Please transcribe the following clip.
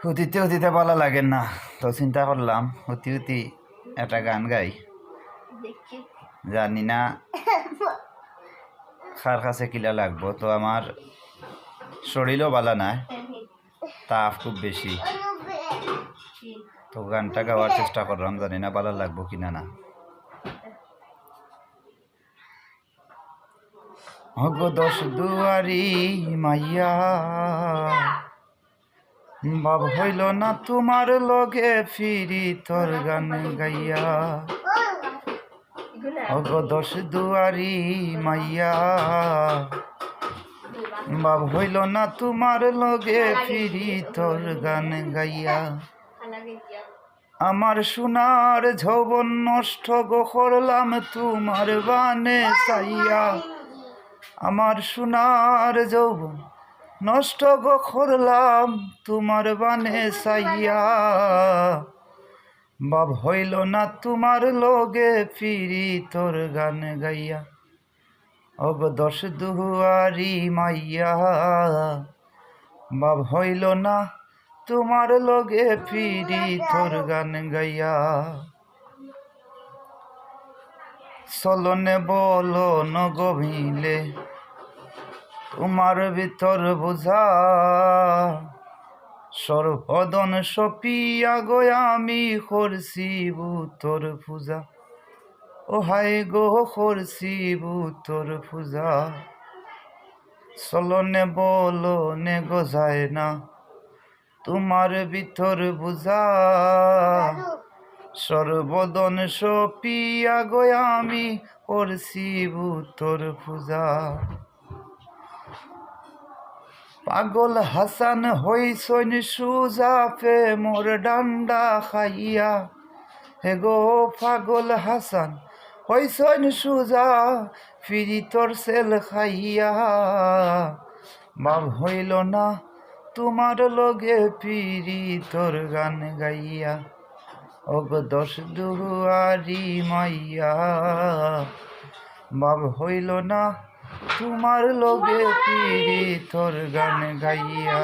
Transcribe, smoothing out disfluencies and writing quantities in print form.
অতীতে অতীতে ভালো লাগে না, তো চিন্তা করলাম অতি অতি একটা গান গাই। জানি না কার কাছে কিলা লাগবো, তো আমার শরীরও ভালো না, তাপ খুব বেশি, তো গানটা গাওয়ার চেষ্টা করলাম, জানি না ভালো লাগবো কিনা না। হগো দশ দুয়ারি মাইয়া, বাপ হইল না তোমার লগে ফিরি তোর গান গাইয়া। হগো দশ দুয়ারি মাইয়া, বাপ হইল না তোমার লগে ফিরি তোর গান গাইয়া। আমার সোনার যৌবন নষ্ট গো করলাম তোমার বানে চাইয়া। আমার সোনার যৌবন নষ্ট গো করলাম তোমার বানে চাইয়া। বাপ হইল না তোমার লগে ফিরি তোর গান গাইয়া। ওগো দশ দুয়ারি মাইয়া, বাপ হইল না তোমার লগে ফিরি তোর গান গাইয়া। চলনে বলো নগভিলে তোমার ভিতর বোঝা, সর্বদন সপিয়া গয়া আমি করছি তোর পূজা। ও হাই গো করছি তোর পূজা। চলনে বলো নে গো যায় না তোমার ভিতর বোঝা, সর্বদন সপিয়া গয়া আমি করছি তোর পূজা। পাগল হাসান হইসন সুজা প্রেমর ডান্ডা খাইয়া। হে গো পাগল হাসান হইসন সুজা ফিরি তোর সেল খাইয়া। বাপ হইল না তোমার লগে ফিরি তোর গান গাইয়া। ওগো দশ দুয়ারি মাইয়া, বাপ হইল না তোমার লগে ফিরি তোর গান গাইয়া।